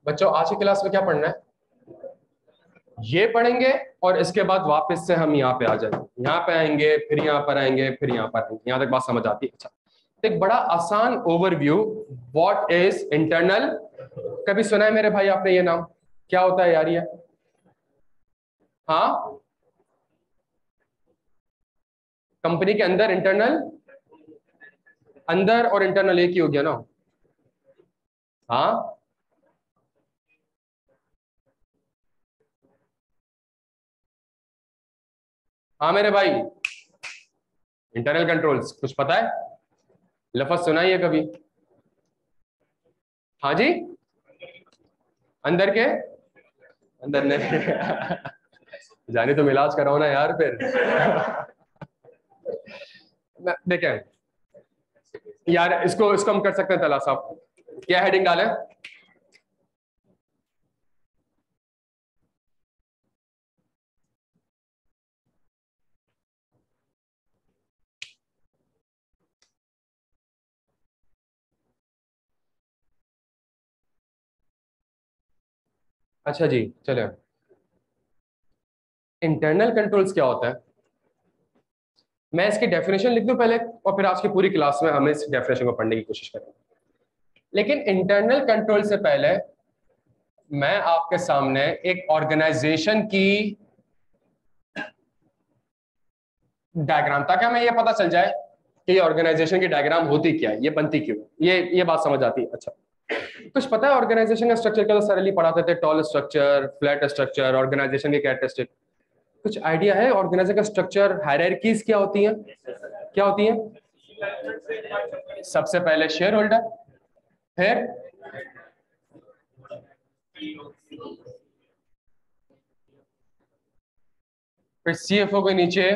बच्चों आज की क्लास में क्या पढ़ना है? ये पढ़ेंगे और इसके बाद वापस से हम यहाँ पे आ जाएंगे, यहाँ पे आएंगे, फिर यहाँ पर आएंगे, फिर यहाँ पर आएंगे। यहाँ तक बात समझ आती है? अच्छा, तो एक बड़ा आसान ओवरव्यू, व्हाट इज इंटरनल। कभी सुना है मेरे भाई आपने ये नाम? क्या होता है यार ये? हाँ, कंपनी के अंदर इंटरनल, अंदर और इंटरनल एक ही हो गया ना? हाँ, हाँ मेरे भाई, इंटरनल कंट्रोल्स कुछ पता है? लफ्ज सुना ही है कभी? हाँ जी, अंदर के अंदर नहीं जाने तो इलाज कराओ ना यार फिर देखें यार, इसको इसको हम कर सकते हैं तला साहब, क्या हेडिंग डालें? अच्छा जी, चले। इंटरनल कंट्रोल्स क्या होता है? मैं इसकी डेफिनेशन लिख दूं पहले, और फिर आज की पूरी क्लास में हम इस डेफिनेशन को पढ़ने की कोशिश करेंगे। लेकिन इंटरनल कंट्रोल से पहले मैं आपके सामने एक ऑर्गेनाइजेशन की डायग्राम, ताकि हमें यह पता चल जाए कि ये ऑर्गेनाइजेशन की डायग्राम होती क्या है, ये बनती क्यों, ये बात समझ आती है? अच्छा, कुछ पता है ऑर्गेनाइजेशन का स्ट्रक्चर? क्या तो सरली पढ़ाते थे, tall structure, flat structure, organisation की कैरेक्टरिस्टिक। कुछ आइडिया है ऑर्गेनाइजेशन का स्ट्रक्चर, हायरार्कीज क्या होती हैं? क्या होती हैं? सबसे पहले शेयर होल्डर, फिर सीएफओ के नीचे,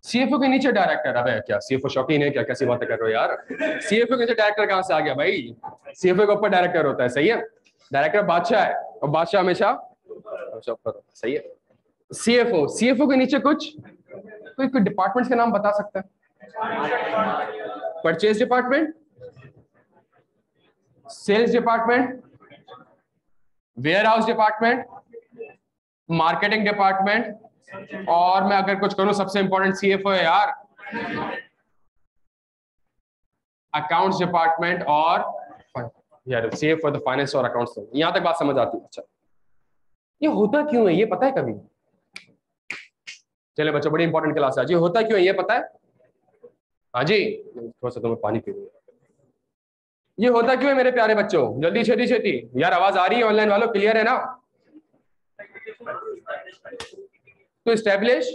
सीएफओ के नीचे डायरेक्टर। अबे क्या सीएफओ शौकीन है क्या? कैसी बातें कर रहे हो यार? सीएफओ के नीचे डायरेक्टर कहां से आ गया भाई? सीएफओ के ऊपर डायरेक्टर होता है, सही है। डायरेक्टर बादशाह है, और बादशाह हमेशा ऊपर होता है, सही है। सीएफओ, सीएफओ के नीचे कुछ कोई डिपार्टमेंट के नाम बता सकता है? Purchase department, sales department, warehouse department, marketing department, और मैं अगर कुछ करूं, सबसे इंपॉर्टेंट सीएफओ है यार, अकाउंट्स डिपार्टमेंट, और यार सीएफओ तो फाइनेंस और अकाउंट्स। यहां तक बात समझ आती है? अच्छा, ये होता क्यों है, ये पता है कभी? चले बच्चों, बड़ी इंपॉर्टेंट क्लास है आज। ये होता क्यों है, ये पता है? हाँ जी, थोड़ा सा तुम्हें पानी पी लूं। ये होता क्यों है मेरे प्यारे बच्चों? जल्दी छेती छेती यार, आवाज आ रही है ऑनलाइन वालों? क्लियर है ना? तो स्टैब्लिश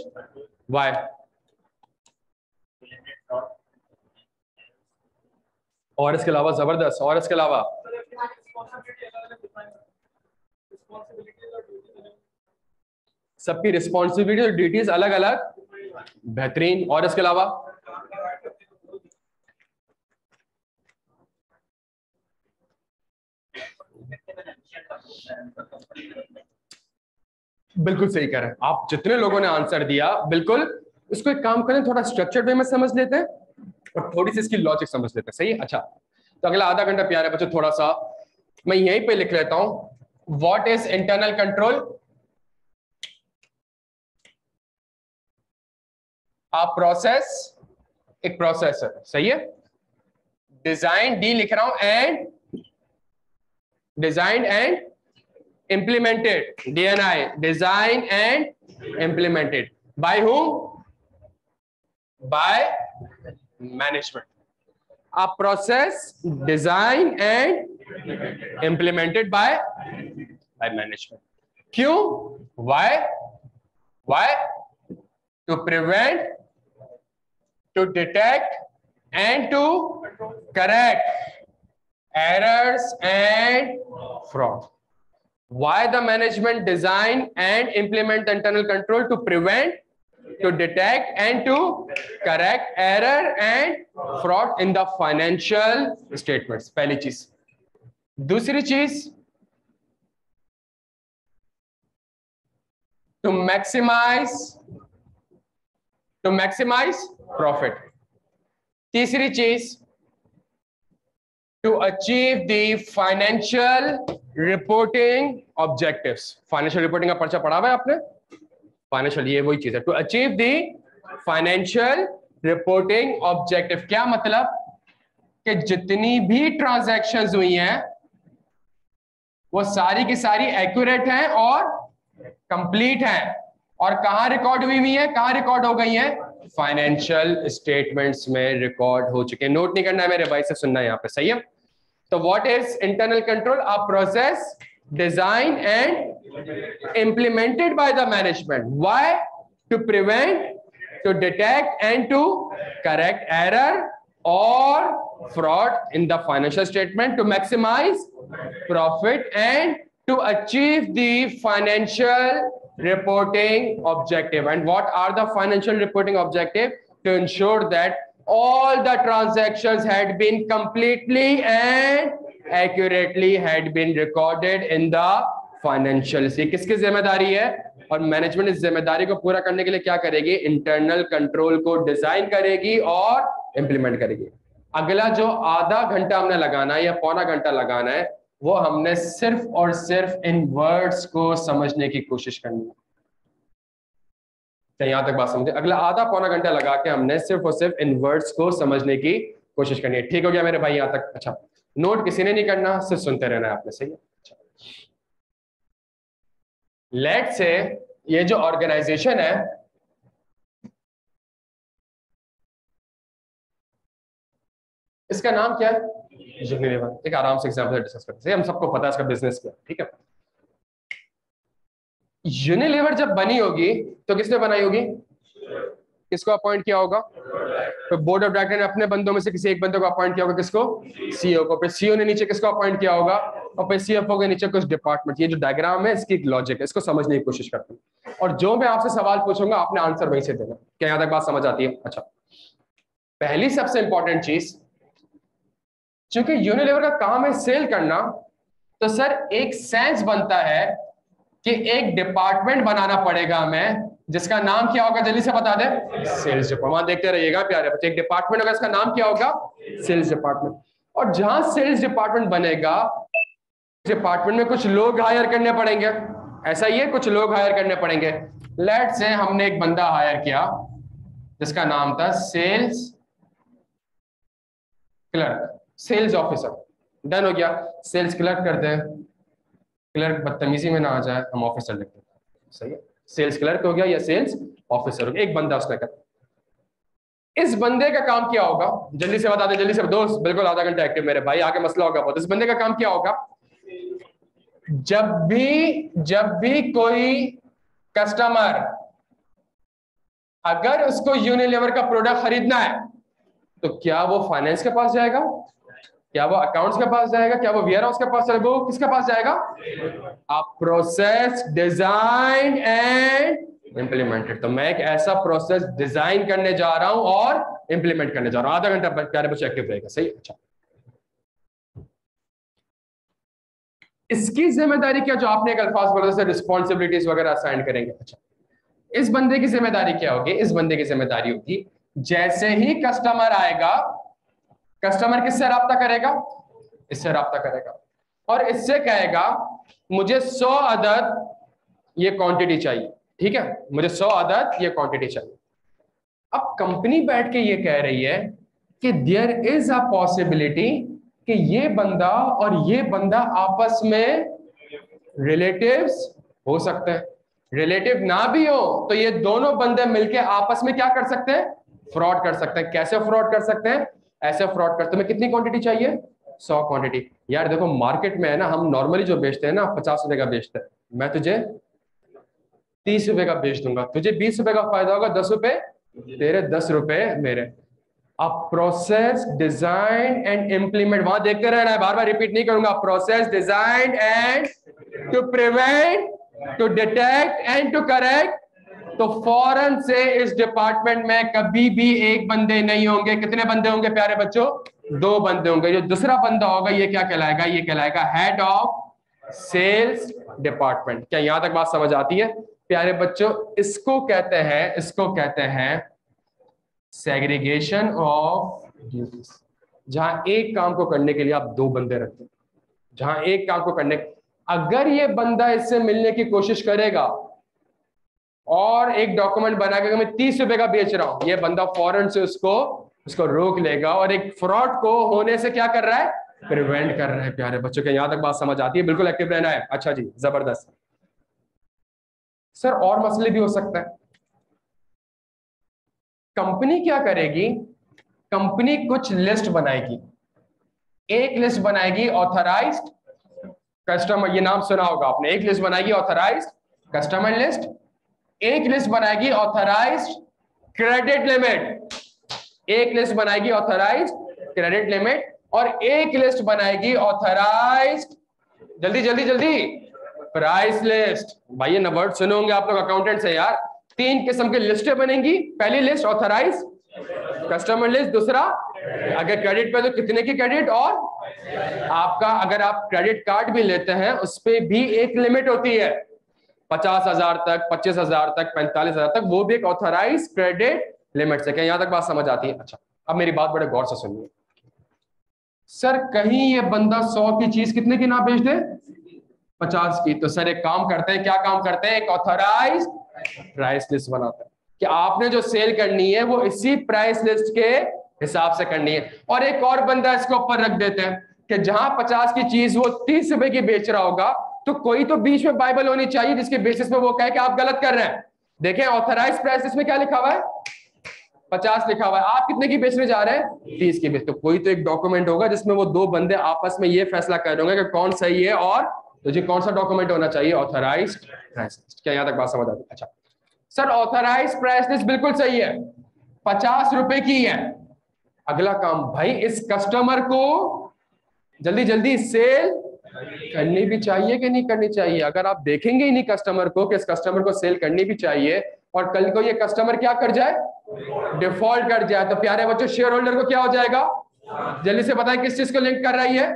वाई, और इसके अलावा जबरदस्त, और इसके अलावा सबकी रिस्पॉन्सिबिलिटी और ड्यूटीज अलग अलग, बेहतरीन। और इसके अलावा बिल्कुल सही कह रहे हैं आप, जितने लोगों ने आंसर दिया बिल्कुल। इसको एक काम करें, थोड़ा स्ट्रक्चर्ड वे में समझ लेते हैं और थोड़ी सी इसकी लॉजिक समझ लेते हैं, सही है? अच्छा, तो अगला आधा घंटा प्यारे बच्चों, थोड़ा सा मैं यहीं पे लिख लेता हूं, what is internal control. A process, एक प्रोसेस है, सही है। डिजाइन, डी लिख रहा हूं, and design and implemented, DNI, design and implemented by whom? By management. A process designed and implemented by management. क्यों? Why? To prevent, to detect and to correct errors and fraud. Why the management design and implement internal control? To prevent, to detect and to correct error and fraud in the financial statements. पहली चीज। दूसरी चीज, to maximize profit. तीसरी चीज, to achieve the financial reporting objectives. Financial reporting का पर्चा पढ़ा हुआ है आपने? फाइनेंशियल, ये वही चीज है, to achieve the financial reporting objective. क्या मतलब कि जितनी भी ट्रांजैक्शंस हुई हैं वो सारी की सारी एक्यूरेट हैं और कंप्लीट हैं, और कहां रिकॉर्ड हुई है, कहां रिकॉर्ड हो गई है? फाइनेंशियल स्टेटमेंट्स में रिकॉर्ड हो चुके हैं। नोट नहीं करना है मेरे भाई से, सुनना है यहां पे, सही है? तो what is internal control? A process design and implemented by the management. Why? To prevent, to detect and to correct error or fraud in the financial statement, to maximize profit and to achieve the financial reporting objective. And what are the financial reporting objective? To ensure that all the transactions had been completely and accurately had been recorded in the financial. ये किसकी जिम्मेदारी है? और management इस जिम्मेदारी को पूरा करने के लिए क्या करेगी? इंटरनल कंट्रोल को डिजाइन करेगी और इंप्लीमेंट करेगी। अगला जो आधा घंटा हमने लगाना है या पौना घंटा लगाना है, वो हमने सिर्फ और सिर्फ इन वर्ड्स को समझने की कोशिश करनी है। तो यहां तक बात समझे? अगला आधा पौना घंटा लगा के हमने सिर्फ और सिर्फ इन वर्ड्स को समझने की कोशिश करनी है। ठीक हो गया मेरे भाई यहां तक? अच्छा, नोट किसी ने नहीं करना, सिर्फ सुनते रहना है आपने, सही है? लेट से ये जो ऑर्गेनाइजेशन है, इसका नाम क्या है? यूनिलीवर। एक आराम से एग्जांपल डिस्कस करते हैं, हम सबको पता है इसका बिजनेस क्या है, ठीक है? यूनिलीवर जब बनी होगी तो किसने बनाई होगी? किसको अपॉइंट किया होगा? तो बोर्ड ऑफ डायरेक्टर ने अपने बंदों में से किसी एक बंदे को अपॉइंट किया होगा। किसको? सीईओ को। फिर सीईओ ने नीचे किसको अपॉइंट किया होगा? और फिर सीएफओ के नीचे कुछ डिपार्टमेंट। ये जो डायग्राम है इसकी एक लॉजिक है, इसको समझने की कोशिश करते हैं, और जो मैं आपसे सवाल पूछूंगा आपने आंसर वहीं से देना। क्या यहां तक बात समझ आती है? अच्छा, पहली सबसे इंपॉर्टेंट चीज, चूंकि यूनिलीवर का काम है सेल करना, तो सर एक सेंस बनता है कि एक डिपार्टमेंट बनाना पड़ेगा हमें, जिसका नाम क्या होगा? जल्दी से बता दे। Sales department. वहां देखते रहिएगा प्यारे बच्चे, एक डिपार्टमेंट होगा, इसका नाम क्या होगा? Sales department. और जहां सेल्स डिपार्टमेंट बनेगा, डिपार्टमेंट में कुछ लोग हायर करने पड़ेंगे, ऐसा ही है, कुछ लोग हायर करने पड़ेंगे। लेट से हमने एक बंदा हायर किया जिसका नाम था sales clerk, sales officer. Done हो गया, सेल्स क्लर्क करते हैं। क्लर्क बदतमीजी में ना आ जाए, हम ऑफिसर लिखते हैं, सही है? सेल्स क्लर्क हो गया या सेल्स ऑफिसर हो गया, एक बंदा उसने कर। इस बंदे का काम क्या होगा? जल्दी से बता दे, जल्दी से दोस्त, बिल्कुल आधा घंटा एक्टिव मेरे भाई, आगे मसला होगा बहुत। इस बंदे का काम क्या होगा? जब भी कोई कस्टमर, अगर उसको यूनिलीवर का प्रोडक्ट खरीदना है, तो क्या वो फाइनेंस के पास जाएगा? क्या वो अकाउंट्स के पास जाएगा? क्या वो वेयर हाउस के पास जाएगा? वो किसके पास जाएगा? आप प्रोसेस डिजाइन एंड इंप्लीमेंटेड। तो मैं एक ऐसा प्रोसेस डिजाइन करने जा रहा हूं और इंप्लीमेंट करने जा रहा हूं। आधा घंटा प्यारे बच्चे एक्टिव रहेगा, सही? अच्छा, इसकी जिम्मेदारी क्या? जो आपने एक अल्फाज बोला जैसे रिस्पॉन्सिबिलिटीज वगैरह असाइन करेंगे। अच्छा, इस बंदे की जिम्मेदारी क्या होगी? इस बंदे की जिम्मेदारी होगी, जैसे ही कस्टमर आएगा, कस्टमर किससे राब्ता करेगा? इससे राब्ता करेगा और इससे कहेगा मुझे 100 अदद ये क्वांटिटी चाहिए, ठीक है? मुझे 100 अदद ये क्वांटिटी चाहिए। अब कंपनी बैठ के ये कह रही है कि देयर इज अ पॉसिबिलिटी कि ये बंदा और ये बंदा आपस में रिलेटिव्स हो सकते हैं। रिलेटिव ना भी हो तो ये दोनों बंदे मिलके आपस में क्या कर सकते हैं? फ्रॉड कर सकते हैं। कैसे फ्रॉड कर सकते हैं? ऐसे फ्रॉड करते हैं, कितनी क्वांटिटी चाहिए? 100 क्वांटिटी। यार देखो मार्केट में है ना, हम नॉर्मली जो बेचते हैं ना 50 रुपए का बेचते हैं, मैं तुझे 30 रुपए का बेच दूंगा, तुझे 20 रुपए का फायदा होगा, 10 रुपए तेरे, 10 रुपए मेरे। अब प्रोसेस डिजाइन एंड इंप्लीमेंट, वहां देखते रहना है, बार बार रिपीट नहीं करूंगा। Process design and to prevent, to detect and to correct. तो फौरन से इस डिपार्टमेंट में कभी भी एक बंदे नहीं होंगे। कितने बंदे होंगे प्यारे बच्चों? 2 बंदे होंगे। जो दूसरा बंदा होगा ये क्या कहलाएगा? ये कहलाएगा हेड ऑफ सेल्स डिपार्टमेंट। क्या यहां तक बात समझ आती है प्यारे बच्चों? इसको कहते हैं सेग्रीगेशन ऑफ ड्यूटीज। जहां एक काम को करने के लिए आप दो बंदे रखते हैं, जहां एक काम को करने, अगर ये बंदा इससे मिलने की कोशिश करेगा और एक डॉक्यूमेंट बना के मैं 30 रुपए का बेच रहा हूं, ये बंदा फौरन से उसको रोक लेगा और एक फ्रॉड को होने से क्या कर रहा है, प्रिवेंट कर रहा है। प्यारे बच्चों के यहां तक बात समझ आती है? बिल्कुल एक्टिव रहना है। अच्छा जी, जबरदस्त। सर और मसले भी हो सकता है। कंपनी क्या करेगी, कंपनी कुछ लिस्ट बनाएगी, एक लिस्ट बनाएगी ऑथराइज्ड कस्टमर, ये नाम सुना होगा आपने, एक लिस्ट बनाएगी ऑथराइज्ड कस्टमर लिस्ट, एक लिस्ट बनाएगी ऑथराइज्ड क्रेडिट लिमिट, एक लिस्ट बनाएगी ऑथराइज्ड क्रेडिट लिमिट, और एक लिस्ट बनाएगी ऑथराइज्ड, जल्दी जल्दी जल्दी, प्राइस लिस्ट। भाई ये वर्ड सुने होंगे आप लोग अकाउंटेंट से यार। तीन किस्म की लिस्टें बनेंगी। पहली लिस्ट ऑथराइज कस्टमर लिस्ट, दूसरा अगर क्रेडिट पे तो कितने की क्रेडिट, और आपका अगर आप क्रेडिट कार्ड भी लेते हैं उस पर भी एक लिमिट होती है 50,000 तक, 25,000 तक, 45,000 तक, वो भी एक ऑथराइज क्रेडिट लिमिट से। क्या यहां तक बात समझ आती है? अच्छा, अब मेरी बात बड़े गौर से सुनिए। सर कहीं ये बंदा 100 की चीज कितने की ना बेच दे, 50 की, तो सर एक काम करते हैं, क्या काम करते हैं, एक ऑथराइज प्राइस लिस्ट बनाते हैं कि आपने जो सेल करनी है वो इसी प्राइस लिस्ट के हिसाब से करनी है। और एक और बंदा इसके ऊपर रख देते हैं कि जहां 50 की चीज वो 30 रुपए की बेच रहा होगा, तो कोई तो बीच में बाइबल होनी चाहिए जिसके बेसिस पे वो कहे कि आप गलत कर रहे हैं। देखें ऑथराइज प्राइस लिस्ट में क्या लिखा हुआ है, 50 लिखा हुआ है, आप कितने की बेचने जा रहे हैं, 30 की बेच। तो कोई तो एक डॉक्यूमेंट होगा जिसमें वो दो बंदे आपस में ये फैसला कर रहे होंगे कि कौन सही है, और तुझे कौन सा डॉक्यूमेंट होना चाहिए, ऑथराइज्ड प्राइस लिस्ट। क्या यहां तक बात समझ आती है? अच्छा सर ऑथराइज्ड प्राइस लिस्ट बिल्कुल सही है, 50 रुपए की है। अगला काम भाई, इस कस्टमर को जल्दी जल्दी सेल करनी भी चाहिए कि नहीं करनी चाहिए। अगर आप देखेंगे ही नहीं कस्टमर को कि इस कस्टमर को सेल करनी भी चाहिए, और कल को ये कस्टमर क्या कर जाए, डिफॉल्ट कर जाए, तो प्यारे बच्चों शेयर होल्डर को क्या हो जाएगा? जल्दी से बताएं किस चीज को लिंक कर रही है,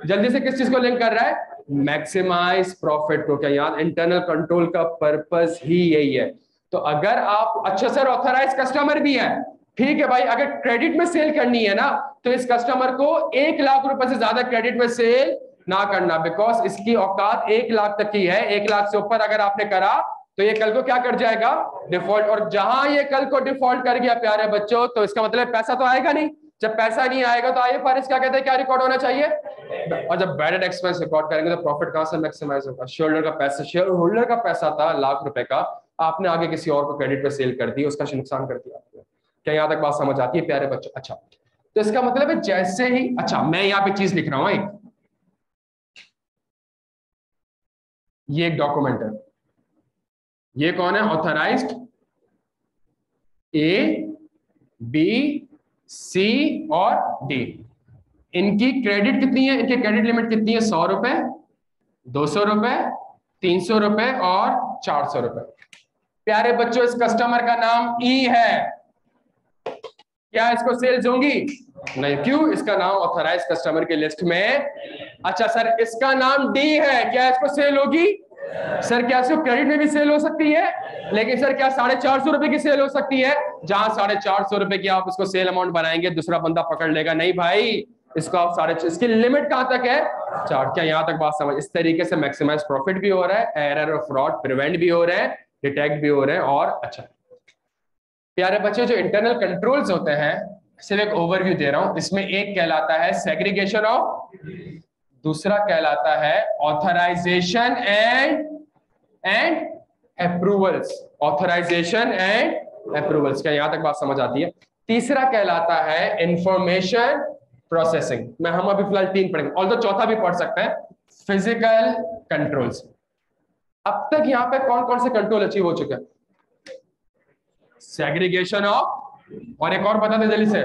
जल्दी से किस चीज को लिंक कर रहा है, मैक्सिमाइज प्रॉफिट को। क्या याद, इंटरनल कंट्रोल का पर्पस ही यही है। तो अगर आप, अच्छा सर ऑथराइज कस्टमर भी है, ठीक है भाई, अगर क्रेडिट में सेल करनी है ना, तो इस कस्टमर को 1 लाख रुपए से ज्यादा क्रेडिट में सेल ना करना, बिकॉज इसकी औकात 1 लाख तक की है। 1 लाख से ऊपर अगर आपने करा तो ये कल को क्या कर जाएगा, डिफॉल्ट। और जहां ये कल को डिफॉल्ट कर गया प्यारे बच्चों, तो इसका मतलब पैसा तो आएगा नहीं। जब पैसा नहीं आएगा तो IFRS क्या कहते हैं, क्या रिकॉर्ड होना चाहिए, और जब बैड एंड एक्सपेंस रिकॉर्ड करेंगे तो प्रॉफिट कहां से मैक्सिमाइज होगा। शेयर होल्डर का पैसा, शेयर होल्डर का पैसा था ₹1,00,000 का, आपने आगे किसी और को क्रेडिट पे सेल कर दी, उसका नुकसान कर दिया आपने। क्या यहां तक बात समझ आती है प्यारे बच्चों? अच्छा तो इसका मतलब है जैसे ही, अच्छा मैं यहाँ पे चीज लिख रहा हूं, एक ये एक डॉक्यूमेंट है, ये कौन है, ऑथराइज्ड A, B, C और D। इनकी क्रेडिट कितनी है, इनकी क्रेडिट लिमिट कितनी है, 100 रुपए, 200 रुपए, 300 रुपए और 400 रुपए। प्यारे बच्चों इस कस्टमर का नाम E है, क्या इसको सेल्स होंगी, नहीं, क्यों, इसका नाम ऑथराइज कस्टमर की लिस्ट में। अच्छा सर इसका नाम D है, क्या इसको सेल होगी, सर क्या इसको क्रेडिट में भी सेल हो सकती है, लेकिन सर क्या 450 रुपए की सेल हो सकती है, जहां 450 रुपए की आप इसको सेल अमाउंट बनाएंगे दूसरा बंदा पकड़ लेगा, नहीं भाई इसको आप इसकी लिमिट कहां तक है, 4। क्या यहां तक बात समझ, इस तरीके से मैक्सिमाइज प्रॉफिट भी हो रहा है, एरर और फ्रॉड प्रिवेंट भी हो रहे हैं, डिटेक्ट भी हो रहे हैं। और अच्छा प्यारे बच्चे जो इंटरनल कंट्रोल्स होते हैं, सिर्फ एक ओवरव्यू दे रहा हूं, इसमें एक कहलाता है सेग्रीगेशन ऑफ, दूसरा कहलाता है authorisation and approvals, authorisation and approvals. क्या यहां तक बात समझ आती है? तीसरा कहलाता है इंफॉर्मेशन प्रोसेसिंग, मैं हम अभी फिलहाल 3 पढ़ेंगे, और तो चौथा भी पढ़ सकते हैं, फिजिकल कंट्रोल्स। अब तक यहां पे कौन कौन से कंट्रोल अचीव हो चुके हैं, सेग्रीगेशन ऑफ, और एक और बता दें जल्दी से,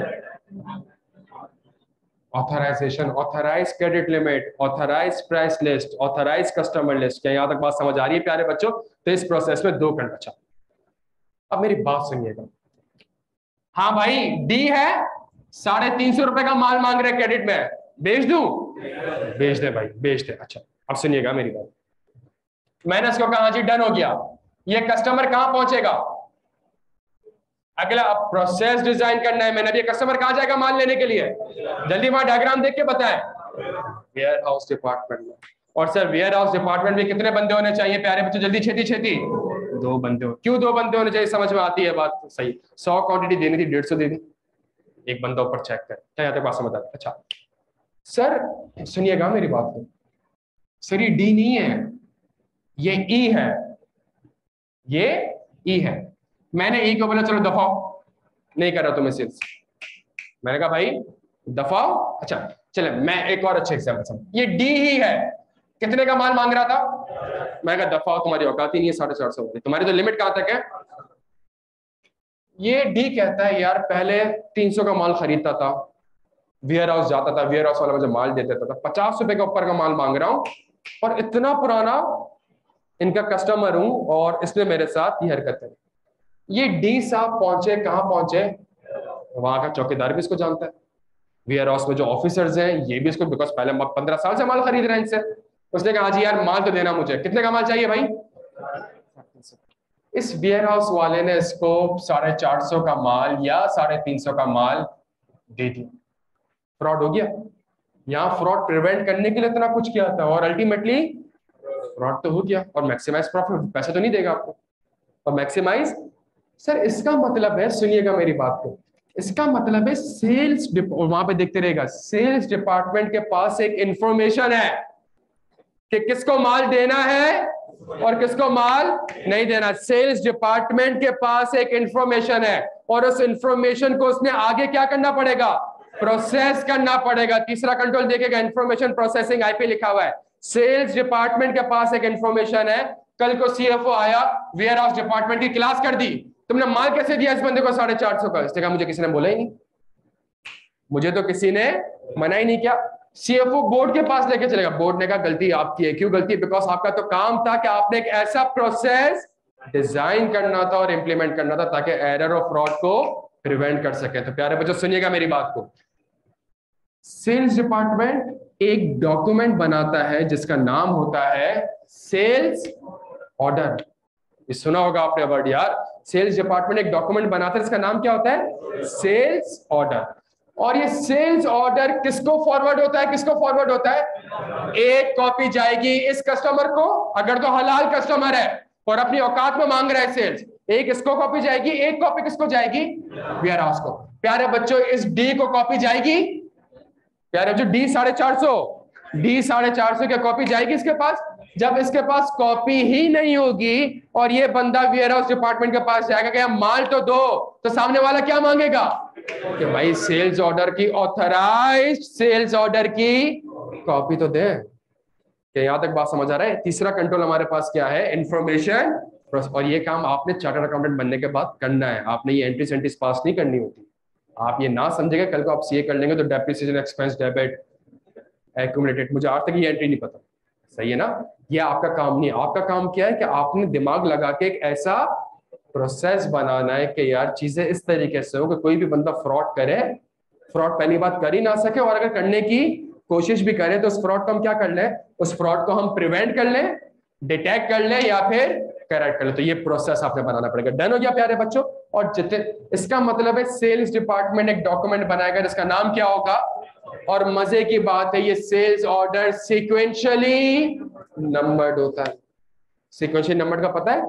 authorisation, authorise credit limit, authorise price list, authorise customer list. क्या यहां तक बात समझ आ रही है प्यारे बच्चों? तो इस प्रोसेस में 2 घंटा। अच्छा अब मेरी बात सुनिएगा, हाँ भाई डी है, 350 रुपए का माल मांग रहे क्रेडिट में, बेच दूं, बेच दे भाई बेच दे। अच्छा अब सुनिएगा मेरी बात, मैंने इसको कहा जी डन हो गया, ये कस्टमर कहां पहुंचेगा, अगला अब प्रोसेस डिजाइन करना है मैंने। अभी कस्टमर कहाँ जाएगा माल लेने के लिए? जल्दी वहां डायग्राम देख के बताएं। वेयर हाउस डिपार्टमेंट में। और सर वेयर हाउस डिपार्टमेंट में कितने बंदे होने चाहिए प्यारे बच्चे? जल्दी छेती छेती। 2 बंदे हो। क्यों 2 बंदे होने चाहिए? समझ में आती है बात? सही। 100 क्वांटिटी देनी थी, 150 दे दी। एक बंदा ऊपर चेक कर। क्या यहाँ तक बात समझ आती? अच्छा सर सुनिएगा मेरी बात को। सर ये डी नहीं है, ये ई है, ये ई है। मैंने ई को बोला चलो दफाओ, नहीं कर रहा तुम्हें सेल्स। मैंने कहा भाई दफाओ। अच्छा चले मैं एक और अच्छे एग्जाम्पल समझ। ये डी ही है, कितने का माल मांग रहा था? मैं कहा दफाओ, तुम्हारी औकात ही नहीं है, 450 तुम्हारी तो लिमिट कहां तक है? ये डी कहता है यार पहले 300 का माल खरीदता था, वेयर हाउस जाता था, वेयर हाउस वाला मुझे माल दे देता था, 50 रुपए के ऊपर का माल मांग रहा हूं और इतना पुराना इनका कस्टमर हूं और इसने मेरे साथ ये हरकत है। ये डी साहब पहुंचे, कहां पहुंचे? वहां का चौकीदार भी इसको जानता है, वेयर हाउस में जो ऑफिसर्स हैं ये भी इसको, बिकॉज पहले 15 साल से माल खरीद रहे हैं इनसे। उसने कहा जी यार माल तो देना मुझे। कितने का माल चाहिए भाई? इस वेयर हाउस वाले ने इसको 450 का माल या 350 का माल दे दिया। फ्रॉड हो गया। यहाँ फ्रॉड प्रिवेंट करने के लिए इतना कुछ किया था और अल्टीमेटली फ्रॉड तो हो गया। और मैक्सिमाइज प्रॉफिट, पैसे तो नहीं देगा आपको, और मैक्सिमाइज। सर इसका मतलब है, सुनिएगा मेरी बात को, इसका मतलब है सेल्स वहां पे देखते रहेगा, सेल्स डिपार्टमेंट के पास एक इंफॉर्मेशन है कि किसको माल देना है और किसको माल नहीं देना। सेल्स डिपार्टमेंट के पास एक इंफॉर्मेशन है और उस इंफॉर्मेशन को उसने आगे क्या करना पड़ेगा? प्रोसेस करना पड़ेगा। तीसरा कंट्रोल देखेगा, इंफॉर्मेशन प्रोसेसिंग, आईपी लिखा हुआ है। सेल्स डिपार्टमेंट के पास एक इंफॉर्मेशन है। कल को सीएफओ आया, वेयर हाउस डिपार्टमेंट की क्लास कर दी, तुमने माल कैसे दिया इस बंदे को 450 का? इसने कहा मुझे किसी ने बोला ही नहीं, मुझे तो किसी ने मना ही नहीं किया। सीएफओ बोर्ड के पास लेके चलेगा, बोर्ड ने कहा गलती आपकी है। क्यों गलती? बिकॉज आपका तो काम था कि आपने एक ऐसा प्रोसेस डिजाइन करना था और इंप्लीमेंट करना था ताकि एरर और फ्रॉड को प्रिवेंट कर सके। तो प्यारे बच्चों सुनिएगा मेरी बात को, सेल्स डिपार्टमेंट एक डॉक्यूमेंट बनाता है जिसका नाम होता है सेल्स ऑर्डर। ये सुना होगा आपने वर्ड यार, सेल्स डिपार्टमेंट एक डॉक्यूमेंट बनाता है जिसका नाम क्या होता है? Sales order. और ये सेल्स ऑर्डर किसको फॉरवर्ड होता है? किसको फॉरवर्ड होता है? एक कॉपी जाएगी इस कस्टमर को, अगर तो हलाल कस्टमर है और अपनी औकात में मांग रहा है सेल्स, एक इसको कॉपी जाएगी, एक कॉपी किसको जाएगी? वेयर हाउस को। प्यारे बच्चों इस डी को कॉपी जाएगी, प्यारे बच्चों डी 450, डी 450 की कॉपी जाएगी इसके पास। जब इसके पास कॉपी ही नहीं होगी और ये बंदा वेयर हाउस डिपार्टमेंट के पास जाएगा कि माल तो दो, तो सामने वाला क्या मांगेगा कि भाई सेल्स ऑर्डर की, ऑथराइज्ड सेल्स ऑर्डर की कॉपी तो दे। क्या यहां तक बात समझ आ रहा है? तीसरा कंट्रोल हमारे पास क्या है? इंफॉर्मेशन। और ये काम आपने चार्टर्ड अकाउंटेंट बनने के बाद करना है, आपने ये एंट्री सेंट्रीज पास नहीं करनी होती। आप ये ना समझेंगे, कल को आप सीए कर लेंगे तो डेप्रिसिएशन, एक्सपेंस, डेबिट, एक्यूमुलेटेड, मुझे आज तक ये एंट्री नहीं पता। सही है ना? ये आपका काम नहीं है। आपका काम क्या है कि आपने दिमाग लगा के एक ऐसा प्रोसेस बनाना है कि यार चीजें इस तरीके से हो कि कोई भी बंदा फ्रॉड करे, फ्रॉड पहली बात कर ही ना सके, और अगर करने की कोशिश भी करें तो उस फ्रॉड को हम क्या कर लें? उस फ्रॉड को हम प्रिवेंट कर लें, डिटेक्ट कर लें या फिर करेक्ट कर लें। तो ये प्रोसेस आपने बनाना पड़ेगा। डन हो गया प्यारे बच्चों? और जितने, इसका मतलब है सेल्स डिपार्टमेंट एक डॉक्यूमेंट बनाएगा जिसका नाम क्या होगा? और मजे की बात है ये सेल्स ऑर्डर सीक्वेंशियली नंबर्ड होता है। सीक्वेंशियली नंबर्ड का पता है?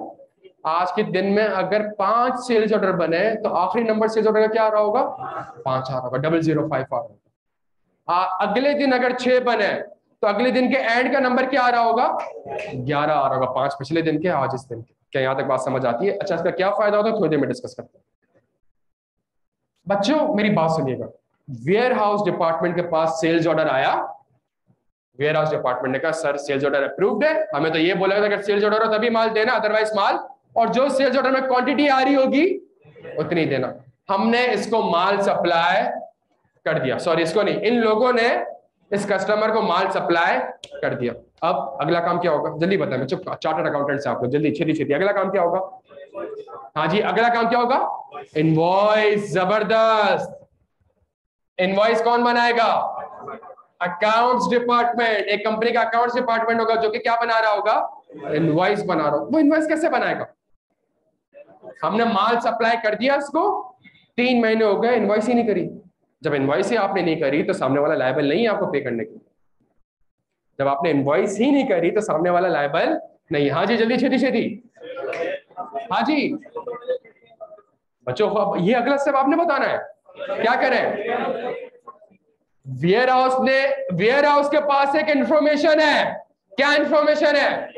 आज के दिन में अगर 5 सेल्स ऑर्डर बने तो आखिरी नंबर सेल्स ऑर्डर का क्या आ रहा होगा? 5 आ रहा होगा, 005 आ रहा होगा। अगले दिन अगर 6 बने तो अगले दिन के एंड का नंबर क्या आ रहा होगा? 11 आ रहा होगा। 5 पिछले दिन के, आज इस दिन के। क्या यहां तक बात समझ आती है? अच्छा इसका क्या फायदा होता है थोड़ी देर में डिस्कस करते हैं। बच्चों मेरी बात सुनिएगा, वेयर हाउस डिपार्टमेंट के पास सेल्स ऑर्डर आया, वेयर हाउस डिपार्टमेंट ने कहा सर सेल्स ऑर्डर अप्रूव्ड है, हमें तो ये बोला था अगर सेल्स ऑर्डर हो तभी माल देना, अदरवाइज माल, और जो सेल्स ऑर्डर में क्वांटिटी आ रही होगी उतनी देना। हमने इसको माल सप्लाई कर दिया, सॉरी इसको नहीं, इन लोगों ने इस कस्टमर को माल सप्लाई कर दिया। अब अगला काम क्या होगा? जल्दी बताएं, चुप, चार्टर्ड अकाउंटेंट से आप लोग जल्दी, छेती छेती, अगला काम क्या होगा? हाँ जी, अगला काम क्या होगा? इनवॉइस। जबरदस्त। इनवॉइस कौन बनाएगा? Accounts department. एक कंपनी का अकाउंट्स डिपार्टमेंट होगा जो कि क्या बना रहा होगा? इनवॉइस बना रहा होगा। वो इनवॉइस कैसे बनाएगा? हमने माल सप्लाई कर दिया इसको, 3 महीने हो गए, इनवॉइस ही नहीं करी। जब इनवॉइस ही आपने नहीं करी तो सामने वाला लायबल नहीं है आपको पे करने की। जब आपने इनवॉइस ही नहीं करी तो सामने वाला लायबल नहीं। हाँ जी, जल्दी छेती छेती। हाँ जी बच्चों, ये अगला स्टेप आपने बताना है। क्या करें? वेयर हाउस के पास एक इंफॉर्मेशन है। क्या इंफॉर्मेशन है?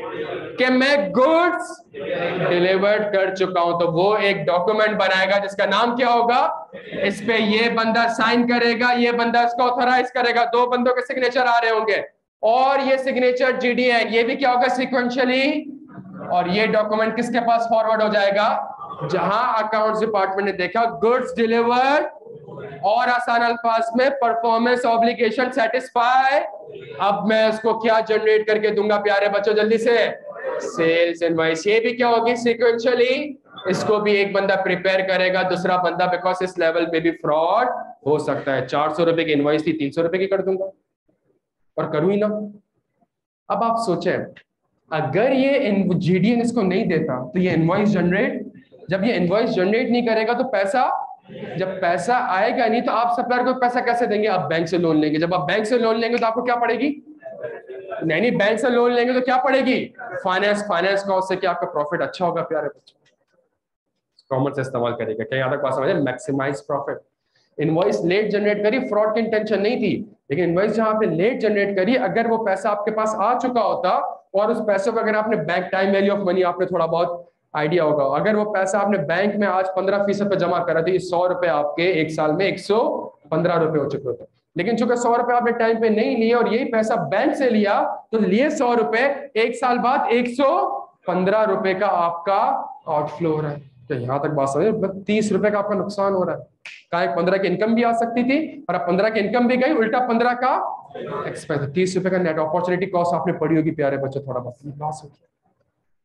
कि मैं गुड्स डिलीवर्ड कर चुका हूं। तो वो एक डॉक्यूमेंट बनाएगा जिसका नाम क्या होगा? इस पे ये बंदा साइन करेगा, ये बंदा इसको ऑथराइज करेगा, 2 बंदों के सिग्नेचर आ रहे होंगे, और ये सिग्नेचर जीडीएन, ये भी क्या होगा? सीक्वेंशियली। और ये डॉक्यूमेंट किसके पास फॉरवर्ड हो जाएगा? जहां अकाउंट्स डिपार्टमेंट ने देखा गुड्स डिलीवर्ड, और आसान अल्फाज में परफॉर्मेंस ऑब्लिगेशन सेटिस्फाई। अब मैं उसको क्या जनरेट करके दूंगा प्यारे बच्चों, जल्दी से? Sales invoice. ये भी क्या होगी? सीक्वेंशियली। इसको भी एक बंदा प्रिपेयर करेगा, दूसरा बंदा, बिकॉज इस लेवल पे भी फ्रॉड हो सकता है। 400 रुपए की इनवॉइस थी, 300 रुपए की कर दूंगा, और करूं ही ना। अब आप सोचें, अगर ये जीडीएन इसको नहीं देता तो ये इनवॉइस जनरेट, जब ये इनवॉइस जनरेट नहीं करेगा तो पैसा, जब पैसा आएगा नहीं तो आप सप्लायर को पैसा कैसे देंगे? आप बैंक से लोन लेंगे। जब आप बैंक से लोन लेंगे तो आपको क्या पड़ेगी? नहीं, बैंक से लोन लेंगे तो क्या पड़ेगी? फाइनेंस। फाइनेंस का उससे क्या आपका प्रॉफिट अच्छा होगा प्यारे बच्चों? कॉमन से इस्तेमाल करेगा। क्या यहाँ तक बात समझे? Maximise profit. Invoice late generate करी, फ्रॉड की इंटेंशन नहीं थी, लेकिन इनवॉइस जहां आपने लेट जनरेट करी, अगर वो पैसा आपके पास आ चुका होता, और उस पैसे को अगर आपने bank, time value of money आपने थोड़ा बहुत आइडिया होगा, अगर वो पैसा आपने बैंक में आज 15% पे जमा करा थी, 100 रुपए आपके एक साल में 115 रुपए हो चुके होते। लेकिन चूंकि 100 रुपए आपने टाइम पे नहीं लिए और यही पैसा बैंक से लिया, तो लिए 100 रुपए, एक साल बाद 115 रुपए का आपका आउटफ्लो हो रहा है। तो यहां तक बात समझे? 30 रुपए का आपका नुकसान हो रहा है। कहा 15 की इनकम भी आ सकती थी, और अब 15 की इनकम भी गई, उल्टा 15 का एक्सपेंस। 30 रुपए का नेट अपॉर्चुनिटी कॉस्ट आपने पड़ी होगी प्यारे बच्चों, थोड़ा बहुत लॉस होगी।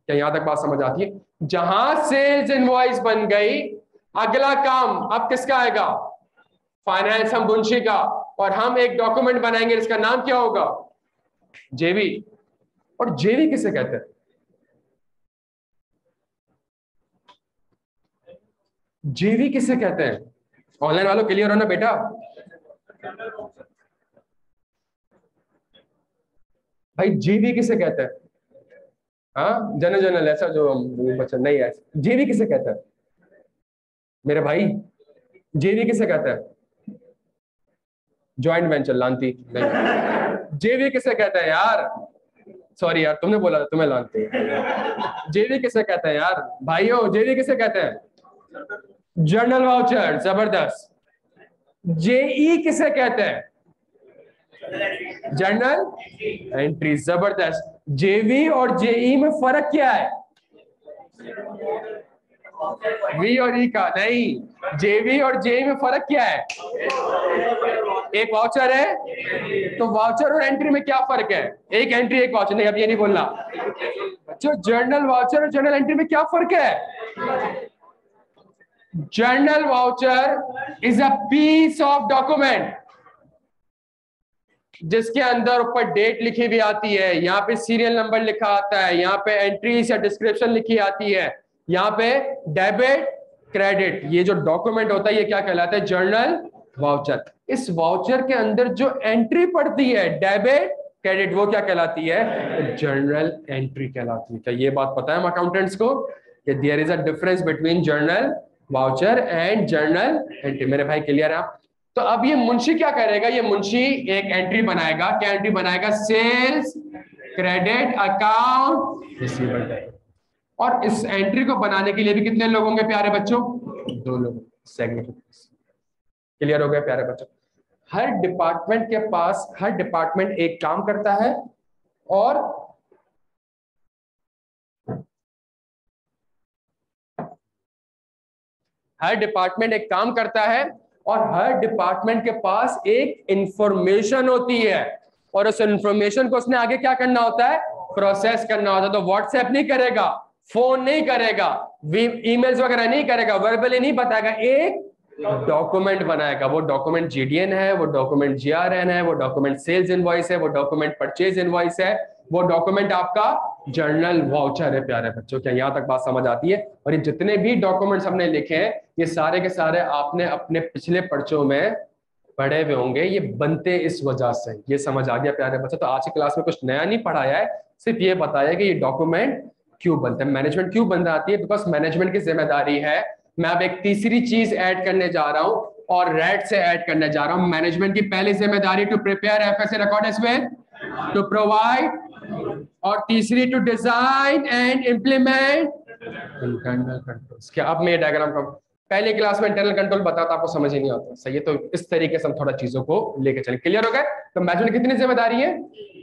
क्या यहां तक बात समझ आती है? जहां सेल्स इनवॉइस बन गई, अगला काम अब किसका आएगा? फाइनेंस, हम मुंशी का, और हम एक डॉक्यूमेंट बनाएंगे जिसका नाम क्या होगा? जेवी। और जेवी किसे कहते हैं? जेवी किसे कहते हैं? ऑनलाइन वालों क्लियर हो ना बेटा? भाई जेवी किसे कहते हैं? हाँ, जनरल जनरल ऐसा जो बच्चा नहीं है, जेवी किसे कहते हैं मेरे भाई? जेवी किसे कहते हैं? ज्वाइंट वेंचर, लानती नहीं। जेवी किसे कहते हैं यार? सॉरी यार, तुमने बोला था, तुम्हें लानती। जेवी किसे कहते हैं यार भाइयों? जेवी किसे कहते हैं? Journal voucher. जबरदस्त। जेई किसे कहते हैं? Journal entry. जबरदस्त। जेवी और जेई में फर्क क्या है? वी और ई का नहीं, जेवी और जेई में फर्क क्या है? एक वाउचर है, तो वाउचर और एंट्री में क्या फर्क है? एक एंट्री एक वाउचर। नहीं, अब ये नहीं बोलना बच्चों। जर्नल वाउचर और जर्नल एंट्री में क्या फर्क है? Journal voucher is a piece of document जिसके अंदर ऊपर डेट लिखी हुई आती है, यहाँ पे सीरियल नंबर लिखा आता है, यहाँ पे एंट्रीज या डिस्क्रिप्शन लिखी आती है, यहाँ पे डेबिट क्रेडिट। ये जो डॉक्यूमेंट होता है ये क्या कहलाता है? Journal voucher. इस वाउचर के अंदर जो एंट्री पड़ती है, डेबिट क्रेडिट, वो क्या कहलाती है? जर्नल एंट्री कहलाती है। क्या ये बात पता है हम अकाउंटेंट्स को कि there is a difference between journal voucher and journal entry? मेरे भाई क्लियर है? तो अब ये मुंशी क्या करेगा? ये मुंशी एक एंट्री बनाएगा। क्या एंट्री बनाएगा? Sales credit account receivable. और इस एंट्री को बनाने के लिए भी कितने लोग होंगे प्यारे बच्चों? 2 लोग। क्लियर हो गया प्यारे बच्चों? हर डिपार्टमेंट के पास, हर डिपार्टमेंट एक काम करता है, और हर डिपार्टमेंट एक काम करता है, और हर डिपार्टमेंट के पास एक इंफॉर्मेशन होती है, और उस इंफॉर्मेशन को उसने आगे क्या करना होता है? प्रोसेस करना होता है। तो व्हाट्सएप नहीं करेगा, फोन नहीं करेगा, ईमेल्स वगैरह नहीं करेगा, वर्बली नहीं बताएगा, एक डॉक्यूमेंट बनाएगा। वो डॉक्यूमेंट जीडीएन है, वो डॉक्यूमेंट जीआरएन है, वो डॉक्यूमेंट सेल्स इनवॉइस है, वो डॉक्यूमेंट परचेज इनवॉइस है, वो डॉक्यूमेंट आपका जर्नल वाउचर है प्यारे बच्चों। क्या यहाँ तक बात समझ आती है? और ये जितने भी डॉक्यूमेंट्स हमने लिखे हैं ये सारे के सारे आपने अपने पिछले पर्चों में पढ़े हुए होंगे, ये बनते इस वजह से। ये समझ आ गया प्यारे बच्चों? तो आज की क्लास में कुछ नया नहीं पढ़ाया है, सिर्फ ये बताया कि ये डॉक्यूमेंट क्यों बनते हैं, मैनेजमेंट क्यों बन जाती है, बिकॉज मैनेजमेंट की जिम्मेदारी है। मैं अब एक तीसरी चीज ऐड करने जा रहा हूं और रेड से ऐड करने जा रहा हूं। मैनेजमेंट की पहली जिम्मेदारी to prepare FSA records with to provide, और तीसरी to design and implement internal controls. क्या अब मैं डायग्राम का पहले क्लास में इंटरनल कंट्रोल बताता आपको समझ ही नहीं आता, सही है? तो इस तरीके से हम थोड़ा चीजों को लेके चलें। क्लियर हो गए? तो मैनेजमेंट कितनी जिम्मेदारी है?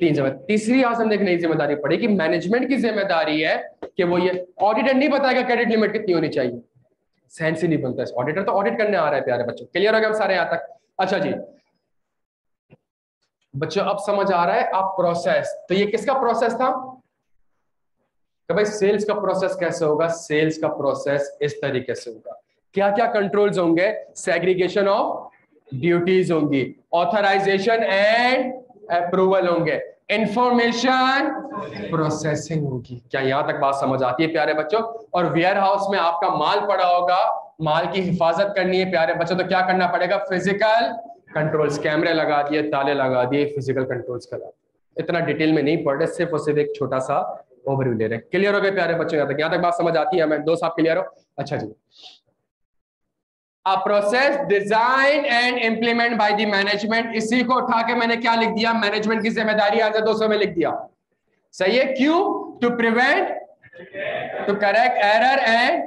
3 जिम्मेदारी। तीसरी आज हमने एक नई जिम्मेदारी पढ़ी कि मैनेजमेंट की जिम्मेदारी है कि वो ये ऑडिटर नहीं बताएगा क्रेडिट लिमिट कितनी होनी चाहिए, सेंस ही नहीं बनता है। ऑडिटर तो ऑडिट करने आ रहा है प्यारे बच्चों। क्लियर हो गया हम सारे यहाँ तक? अच्छा जी बच्चों अब समझ आ रहा है आप प्रोसेस। तो ये किसका प्रोसेस था कि भाई सेल्स का प्रोसेस कैसे होगा? सेल्स का प्रोसेस इस तरीके से होगा। क्या क्या कंट्रोल्स होंगे? सेग्रीगेशन ऑफ ड्यूटीज होंगी, ऑथराइजेशन एंड अप्रूवल होंगे, इंफॉर्मेशन प्रोसेसिंग होगी। क्या यहां तक बात समझ आती है प्यारे बच्चों? और वेयर हाउस में आपका माल पड़ा होगा, माल की हिफाजत करनी है प्यारे बच्चों, तो क्या करना पड़ेगा? फिजिकल कंट्रोल्स, कैमरे लगा दिए, ताले लगा दिए, फिजिकल कंट्रोल्स करा। इतना डिटेल में नहीं पढ़ रहे, सिर्फ और सिर्फ एक छोटा सा ओवरव्यू ले रहे हैं। क्लियर हो गए प्यारे बच्चों? यहाँ तक बात समझ आती है? मैं दोस्त आप क्लियर हो? अच्छा जी, A process designed and implemented by the management, इसी को उठा के मैंने क्या लिख दिया? मैनेजमेंट की जिम्मेदारी आज 200 में लिख दिया। सही है? क्यों? To prevent, to correct error and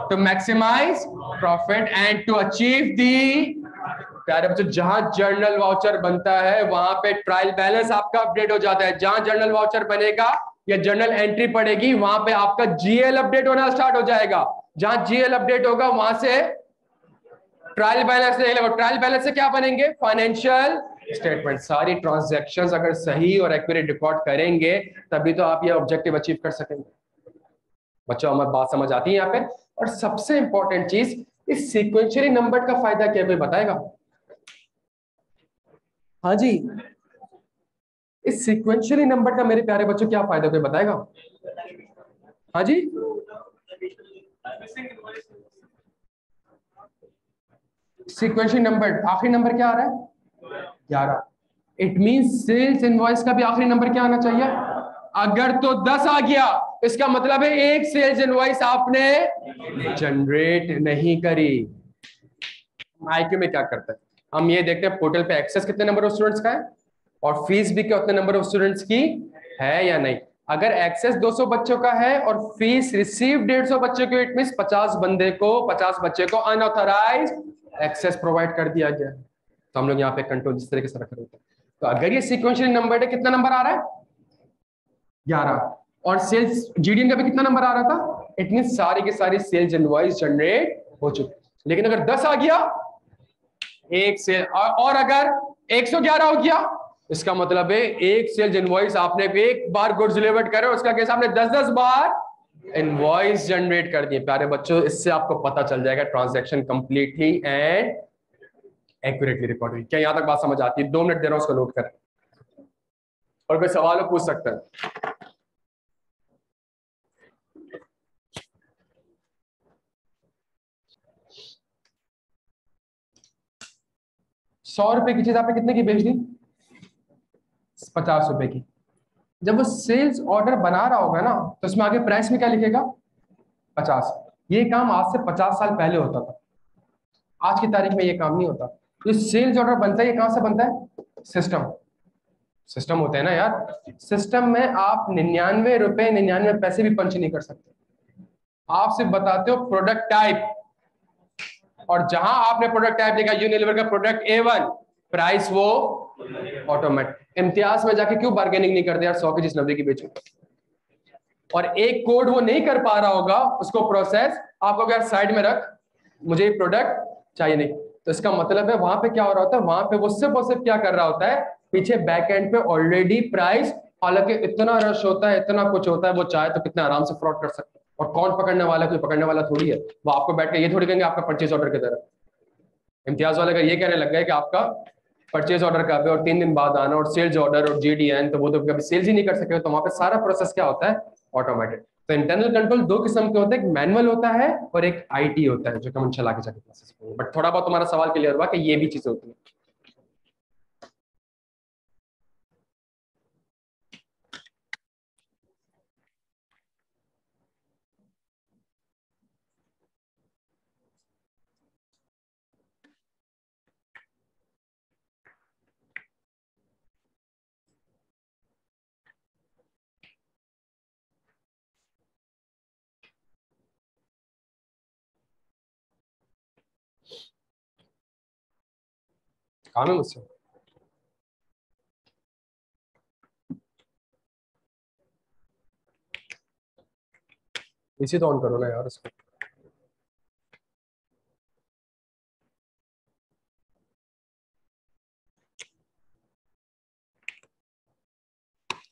to maximise profit and to achieve the. प्यारे बच्चों जहां जर्नल वाउचर बनता है वहां पे ट्रायल बैलेंस आपका अपडेट हो जाता है। जहां जर्नल वाउचर बनेगा या जर्नल एंट्री पड़ेगी वहां पे आपका जीएल अपडेट होना स्टार्ट हो जाएगा। जहां जीएल अपडेट होगा वहां से ट्रायल बैलेंस ले लो। ट्रायल बैलेंस से क्या बनेंगे? Financial statement. सारी ट्रांजैक्शंस अगर सही और एक्यूरेट रिकॉर्ड करेंगे तभी तो आप ये ऑब्जेक्टिव अचीव कर सकेंगे। बच्चों हमारी बात समझ आती है यहाँ पे? और सबसे इंपॉर्टेंट चीज, इस सीक्वेंशियली नंबर का फायदा क्या कोई बताएगा? हाँ जी, इस सीक्वेंशियली नंबर का मेरे प्यारे बच्चों क्या फायदा कोई बताएगा? हाँ जी, सीक्वेंशियल नंबर आखिरी नंबर क्या आ रहा है? 11। इट मींस सेल्स इनवॉइस का भी आखिरी नंबर क्या आना चाहिए? अगर तो 10 आ गया इसका मतलब है एक सेल्स इनवॉइस आपने जनरेट नहीं करी। आईक्यू में क्या करते हैं हम ये देखते हैं पोर्टल पे एक्सेस कितने नंबर ऑफ स्टूडेंट्स का है और फीस भी कितने नंबर ऑफ स्टूडेंट्स की है या नहीं। अगर एक्सेस 200 बच्चों का है और फीस रिसीव 150 बच्चों को, इट मींस 50 बच्चे को अनऑथराइज एक्सेस प्रोवाइड कर दिया गया। तो हम लोग यहाँ पे कंट्रोल इस तरीके से रख रहे होते हैं। तो अगर ये सीक्वेंशियल नंबर है, कितना नंबर आ रहा है? 11। और सेल्स जीडीएन का भी कितना नंबर आ रहा था? इट मींस सारी की सारी सेल्स इनवॉइस जनरेट हो चुकी। लेकिन अगर 10 आ गया एक सेल और अगर 111 हो गया इसका मतलब है एक सेल्स इनवॉइस आपने एक बार गुड्स डिलीवर्ड करे, उसका केस आपने 10-10 बार इनवॉइस जनरेट कर दिए। प्यारे बच्चों इससे आपको पता चल जाएगा transaction completely and accurately record हुई। क्या यहां तक बात समझ आती है? 2 मिनट दे रहा हूं, उसको नोट करें और कोई सवाल पूछ सकते हैं। ₹100 की चीज आपने कितने की बेच दी? 50 रुपए की। जब वो सेल्स ऑर्डर बना रहा होगा ना तो उसमें आगे प्राइस में क्या लिखेगा? 50। ये काम आज से 50 साल पहले होता था, आज की तारीख में ये काम नहीं होता। तो सेल्स ऑर्डर बनता है, ये कहां से बनता है? सिस्टम होते हैं ना यार। सिस्टम में आप 99 रुपए 99 पैसे भी पंच नहीं कर सकते। आप सिर्फ बताते हो प्रोडक्ट टाइप, और जहां आपने प्रोडक्ट टाइप लिखा यूनिलीवर का प्रोडक्ट A1, प्राइस वो ऑटोमेटिक। इम्तियाज में जाके क्यों बार्गेनिंग नहीं करते यार? 100 की चीज 90 की बेचो। और एक कोड वो नहीं कर पा रहा होगा उसको प्रोसेस, आपको क्या साइड में रख, मुझे ये प्रोडक्ट चाहिए नहीं। तो इसका मतलब है वहां पे क्या हो रहा होता है? वहां पे वो सिर्फ क्या कर रहा होता है? पीछे बैक एंड पे ऑलरेडी प्राइस, हालांकि इतना रश होता है, इतना कुछ होता है, वो चाहे तो कितना आराम से फ्रॉड कर सकता है। और कौन पकड़ने वाला? कोई पकड़ने वाला थोड़ी है। वो आपको बैठ के ये थोड़ी कहेंगे आपका परचेज ऑर्डर की तरह। इम्तियाज वाले का ये कहने लग गए कि आपका परचेज ऑर्डर कब है और 3 दिन बाद आना, और सेल्स ऑर्डर और जीडीएन, तो वो तो कभी सेल्स ही नहीं कर सके। तो वहां पे सारा प्रोसेस क्या होता है? ऑटोमेटेड। तो इंटरनल कंट्रोल दो किस्म के होते हैं, एक मैनुअल होता है और एक आईटी होता है, जो कि हम चला के जाके प्रोसेस करेंगे। बट थोड़ा बहुत तुम्हारा सवाल क्लियर हुआ कि ये भी चीजें होती है। काम है मुझसे। इसी तो ऑन करो ना यार इसको।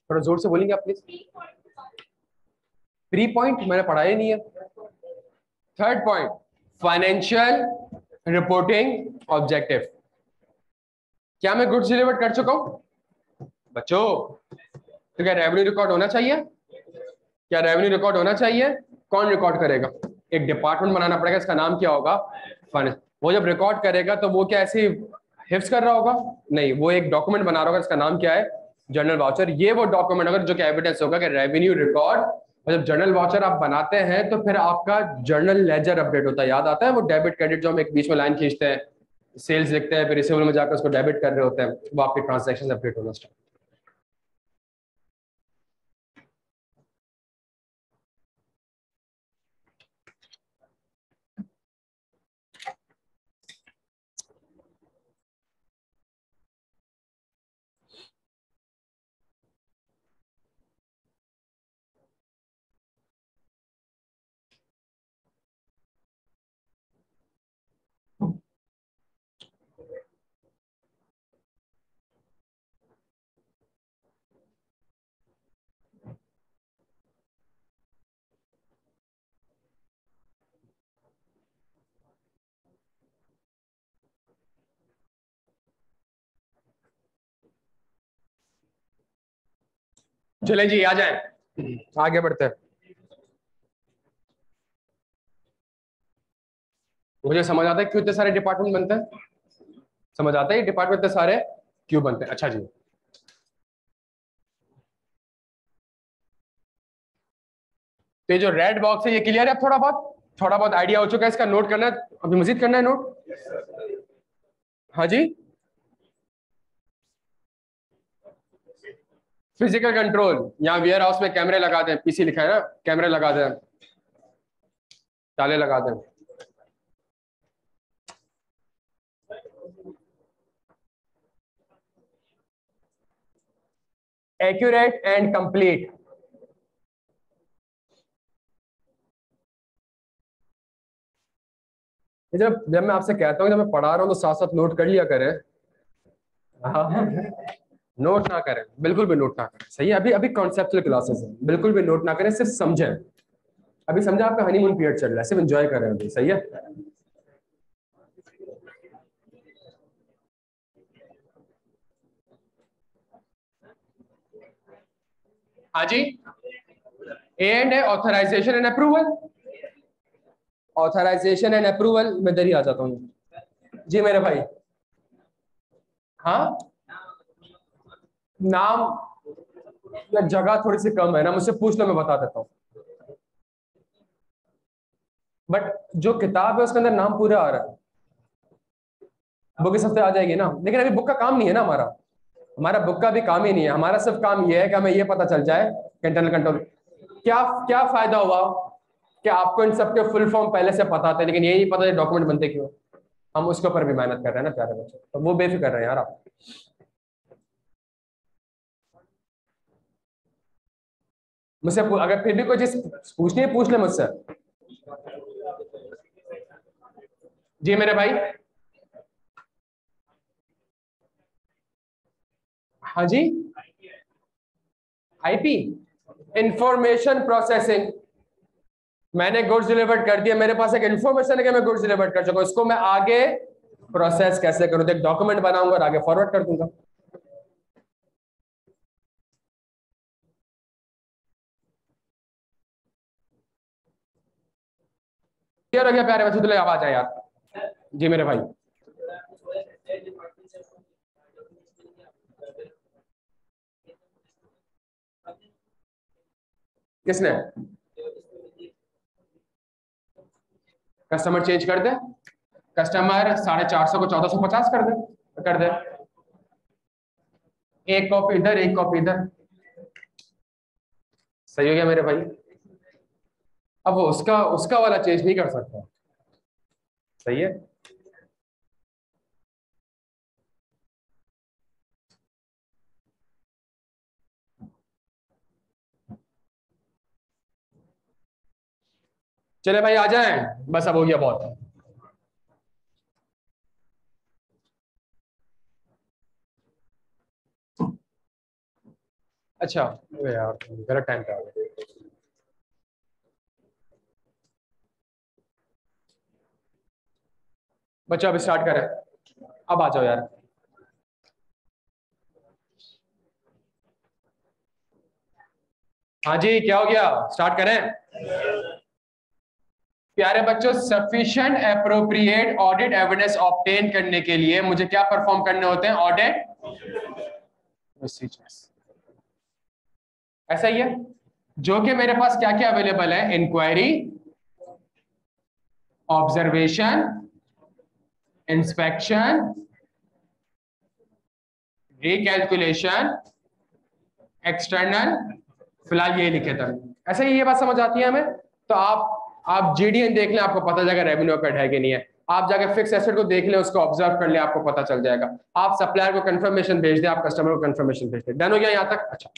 थोड़ा जोर से बोलेंगे आप प्लीज। 3 पॉइंट मैंने पढ़ा ही नहीं है। Third point, financial reporting objective. क्या मैं गुड्स डिलीवर कर चुका हूं बच्चों? तो क्या रेवेन्यू रिकॉर्ड होना चाहिए? क्या रेवेन्यू रिकॉर्ड होना चाहिए? कौन रिकॉर्ड करेगा? एक डिपार्टमेंट बनाना पड़ेगा, इसका नाम क्या होगा? फाइनेंस। वो जब रिकॉर्ड करेगा तो वो क्या ऐसे हिफ्स कर रहा होगा? नहीं, वो एक डॉक्यूमेंट बना रहा होगा, इसका नाम क्या है? Journal voucher. ये वो डॉक्यूमेंट होगा जो कि एविडेंस होगा कि रेवेन्यू रिकॉर्ड। और जब जर्नल वाउचर आप बनाते हैं तो फिर आपका जर्नल लेजर अपडेट होता है। याद आता है वो डेबिट क्रेडिट जो हम एक बीच में लाइन खींचते हैं, सेल्स लिखते हैं, फिर रिसीवेबल में जाकर उसको डेबिट कर रहे होते हैं, वो आपके ट्रांजेक्शन अपडेट होना स्टार्ट। चलें जी, आ जाए, आगे बढ़ते हैं। मुझे समझ आता है क्यों इतने सारे डिपार्टमेंट बनते हैं। समझ आता है ये डिपार्टमेंट इतने सारे क्यों बनते हैं। अच्छा जी, तो ये जो रेड बॉक्स है ये क्लियर है? थोड़ा बहुत आइडिया हो चुका है इसका? नोट करना है अभी, मजीद करना है नोट? हाँ जी। फिजिकल कंट्रोल, यहाँ वेयर हाउस में कैमरे लगा दें, पीसी लिखा है ना, कैमरे लगा दें, ताले लगा दें। Accurate and complete. जब जब मैं आपसे कहता हूँ, जब मैं पढ़ा रहा हूँ तो साथ साथ नोट कर लिया करें। हाँ, नोट ना करें, बिल्कुल भी नोट ना करें। सही है, अभी अभी कॉन्सेप्चुअल क्लासेस है, बिल्कुल भी नोट ना करें, सिर्फ समझें। अभी समझा आपका हनीमून पीरियड चल रहा है, सिर्फ एंजॉय करें अभी। सही है। हाँ जी। A and A, authorization and approval. Authorization and approval में इधर ही आ जाता हूँ जी मेरे भाई। हाँ, नाम या जगह थोड़ी सी कम है ना, मुझसे पूछ लो, मैं बता देता हूँ। बट जो किताब है उसके अंदर नाम पूरा आ रहा है। बुक इस हफ्ते आ जाएगी ना, लेकिन अभी बुक का काम नहीं है ना हमारा। हमारा बुक का भी काम ही नहीं है, हमारा सिर्फ काम ये है कि हमें ये पता चल जाए कि इंटरनल कंट्रोल क्या क्या फायदा हुआ कि आपको इन सब के फुल फॉर्म पहले से पता थे, लेकिन ये नहीं पता डॉक्यूमेंट बनते क्यों। हम उसके ऊपर भी मेहनत कर रहे हैं ना प्यारे बच्चे, तो वो बेफिक्र रहे यार आप। मुझसे अगर फिर भी कोई चीज पूछनी है पूछ ले मुझसे। जी मेरे भाई। हाँ जी। IP, information processing. मैंने गुड्स डिलीवर्ड कर दिया, मेरे पास एक इन्फॉर्मेशन है कि मैं गुड्स डिलीवर्ड कर चुका हूं, इसको मैं आगे प्रोसेस कैसे करूं? तो एक डॉक्यूमेंट बनाऊंगा और आगे फॉरवर्ड कर दूंगा। क्लियर हो गया प्यारे बच्चों? तो आवाज आए यार जी मेरे भाई। किसने? कस्टमर चेंज कर दे, कस्टमर 450 को 1450 कर दे, एक कॉपी इधर एक कॉपी इधर, सही हो गया मेरे भाई। अब वो उसका उसका वाला चेंज नहीं कर सकता, सही है। चले भाई आ जाएं, बस अब हो गया बहुत। अच्छा अबे यार गलत टाइम पे आ गया। बच्चों अब स्टार्ट करें, अब आ जाओ यार। हाँ जी क्या हो गया, स्टार्ट करें? प्यारे बच्चों, sufficient appropriate audit evidence obtain करने के लिए मुझे क्या परफॉर्म करने होते हैं? Audit procedures. ऐसा ही है, जो कि मेरे पास क्या क्या अवेलेबल है? Inquiry, observation, inspection, recalculation, external, फिलहाल ये लिखे थे। ऐसा ही ये बात समझ आती है हमें? तो आप जीडीएन देख लें, आपको पता जाएगा रेवेन्यू कट है कि नहीं है। आप जाके फिक्स एसेट को देख लें, उसको ऑब्जर्व कर लें, आपको पता चल जाएगा। आप सप्लायर को कंफर्मेशन भेज दें, आप कस्टमर को कंफर्मेशन भेज दें। डन हो गया यहाँ तक? अच्छा